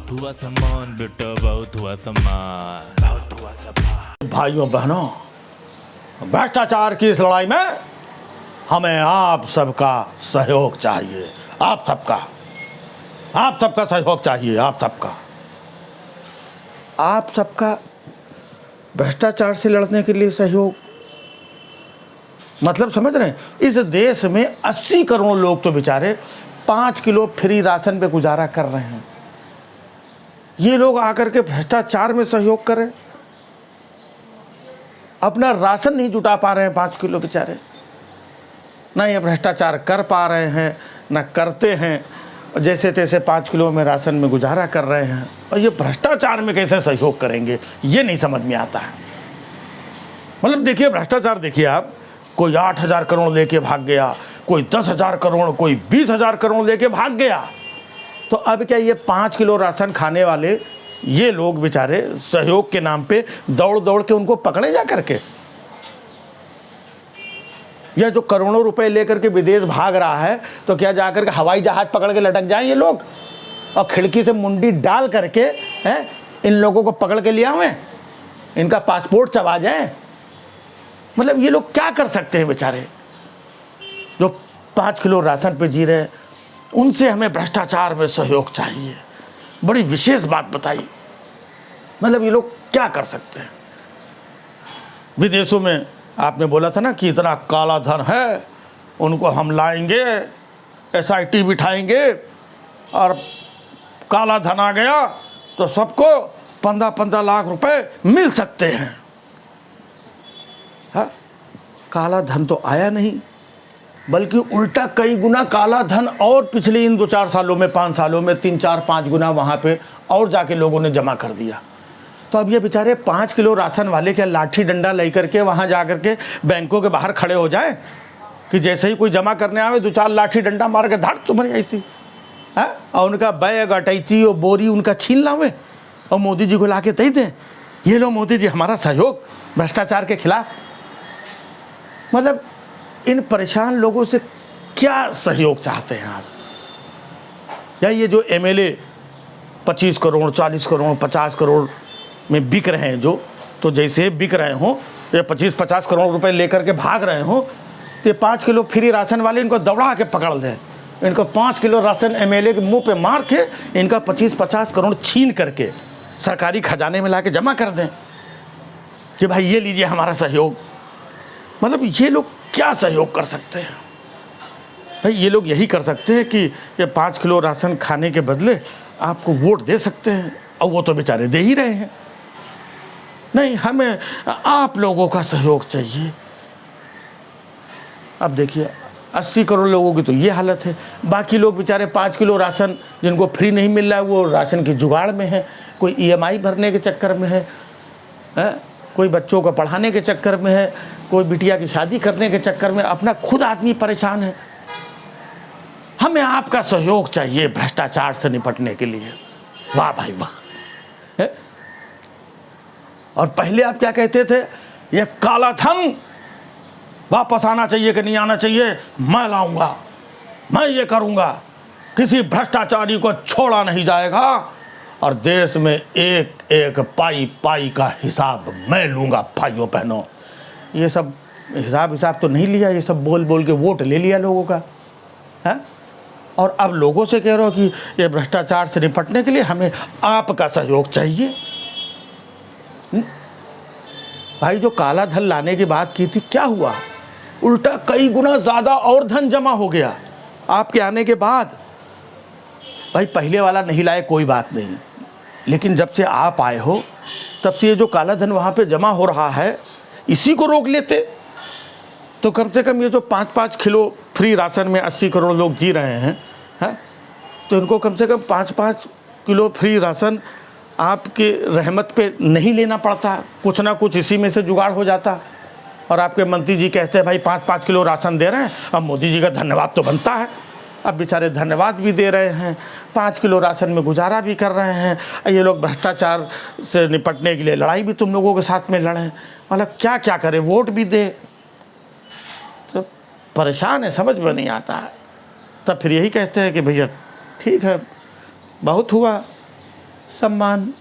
बहुत हुआ सम्मान बेटा, बहुत हुआ सम्मान, बहुत हुआ सम्मान। भाइयों बहनों, भ्रष्टाचार की इस लड़ाई में हमें आप सबका सहयोग चाहिए। आप सबका सहयोग चाहिए। आप सबका भ्रष्टाचार से लड़ने के लिए सहयोग, मतलब समझ रहे हैं? इस देश में 80 करोड़ लोग तो बेचारे 5 किलो फ्री राशन पे गुजारा कर रहे हैं। ये लोग आकर के भ्रष्टाचार में सहयोग करें, अपना राशन नहीं जुटा पा रहे हैं 5 किलो बेचारे, ना ये भ्रष्टाचार कर पा रहे हैं ना करते हैं, जैसे तैसे 5 किलो में राशन में गुजारा कर रहे हैं। और ये भ्रष्टाचार में कैसे सहयोग करेंगे, ये नहीं समझ में आता है। मतलब देखिए भ्रष्टाचार, देखिए आप, कोई 8,000 करोड़ लेके भाग गया, कोई 10,000 करोड़, कोई 20,000 करोड़ लेके भाग गया। तो अब क्या ये 5 किलो राशन खाने वाले ये लोग बेचारे सहयोग के नाम पे दौड़ दौड़ के उनको पकड़े जा करके, या जो करोड़ों रुपए लेकर के विदेश भाग रहा है, तो क्या जाकर के हवाई जहाज पकड़ के लटक जाएं ये लोग और खिड़की से मुंडी डाल करके हैं इन लोगों को पकड़ के ले आवें, इनका पासपोर्ट चबा जाए? मतलब ये लोग क्या कर सकते हैं बेचारे जो 5 किलो राशन पे जी रहे हैं? उनसे हमें भ्रष्टाचार में सहयोग चाहिए। बड़ी विशेष बात बताई, मतलब ये लोग क्या कर सकते हैं? विदेशों में आपने बोला था ना कि इतना काला धन है, उनको हम लाएंगे, SIT बिठाएंगे और काला धन आ गया तो सबको 15-15 लाख रुपए मिल सकते हैं। हाँ, काला धन तो आया नहीं, बल्कि उल्टा कई गुना काला धन और पिछले इन 2-4 सालों में, 5 सालों में 3-4-5 गुना वहाँ पे और जाके लोगों ने जमा कर दिया। तो अब ये बेचारे 5 किलो राशन वाले क्या लाठी डंडा लेकर के वहाँ जा कर के बैंकों के बाहर खड़े हो जाएं कि जैसे ही कोई जमा करने आवे 2-4 लाठी डंडा मार के धाड़ तुम्हारी ऐसी है, और उनका बैग अटैची और बोरी उनका छीन लावे और मोदी जी को ला के दे दें, ये लो मोदी जी हमारा सहयोग भ्रष्टाचार के खिलाफ। मतलब इन परेशान लोगों से क्या सहयोग चाहते हैं आप? या ये जो MLA 25 करोड़ 40 करोड़ 50 करोड़ में बिक रहे हैं, जो तो जैसे बिक रहे हों, ये 25-50 करोड़ रुपए लेकर के भाग रहे हों, तो ये 5 किलो फ्री राशन वाले इनको दौड़ा के पकड़ दें, इनको 5 किलो राशन MLA के मुंह पे मार के इनका 25-50 करोड़ छीन करके सरकारी खजाने में ला के जमा कर दें कि भाई ये लीजिए हमारा सहयोग। मतलब ये लोग क्या सहयोग कर सकते हैं भाई? ये लोग यही कर सकते हैं कि ये 5 किलो राशन खाने के बदले आपको वोट दे सकते हैं, और वो तो बेचारे दे ही रहे हैं। नहीं, हमें आप लोगों का सहयोग चाहिए। अब देखिए 80 करोड़ लोगों की तो ये हालत है, बाकी लोग बेचारे 5 किलो राशन जिनको फ्री नहीं मिल रहा है वो राशन की जुगाड़ में है, कोई EMI भरने के चक्कर में है, कोई बच्चों को पढ़ाने के चक्कर में है, कोई बिटिया की शादी करने के चक्कर में, अपना खुद आदमी परेशान है। हमें आपका सहयोग चाहिए भ्रष्टाचार से निपटने के लिए। वाह भाई वाह। और पहले आप क्या कहते थे, ये काला धन वापस आना चाहिए कि नहीं आना चाहिए, मैं लाऊंगा, मैं ये करूंगा, किसी भ्रष्टाचारी को छोड़ा नहीं जाएगा और देश में एक एक पाई पाई का हिसाब मैं लूंगा। भाइयों बहनों, ये सब हिसाब तो नहीं लिया, ये सब बोल बोल के वोट ले लिया लोगों का है। और अब लोगों से कह रहे हो कि ये भ्रष्टाचार से निपटने के लिए हमें आपका सहयोग चाहिए। भाई जो काला धन लाने की बात की थी, क्या हुआ? उल्टा कई गुना ज़्यादा और धन जमा हो गया आपके आने के बाद। भाई पहले वाला नहीं लाए कोई बात नहीं, लेकिन जब से आप आए हो तब से ये जो काला धन वहाँ पे जमा हो रहा है, इसी को रोक लेते तो कम से कम ये जो 5-5 किलो फ्री राशन में 80 करोड़ लोग जी रहे हैं, तो इनको कम से कम 5-5 किलो फ्री राशन आपके रहमत पे नहीं लेना पड़ता, कुछ ना कुछ इसी में से जुगाड़ हो जाता। और आपके मंत्री जी कहते हैं भाई 5-5 किलो राशन दे रहे हैं, अब मोदी जी का धन्यवाद तो बनता है। अब बेचारे धन्यवाद भी दे रहे हैं, 5 किलो राशन में गुजारा भी कर रहे हैं। ये लोग भ्रष्टाचार से निपटने के लिए लड़ाई भी तुम लोगों के साथ में लड़ें, मतलब क्या क्या करें, वोट भी दे। तो परेशान है, समझ में नहीं आता है। तब फिर यही कहते हैं कि भैया ठीक है, बहुत हुआ, सम्मान।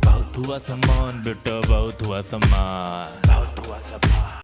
बहुत हुआ सम्मान बेटा, बहुत हुआ सम्मान, बहुत हुआ सम्मान।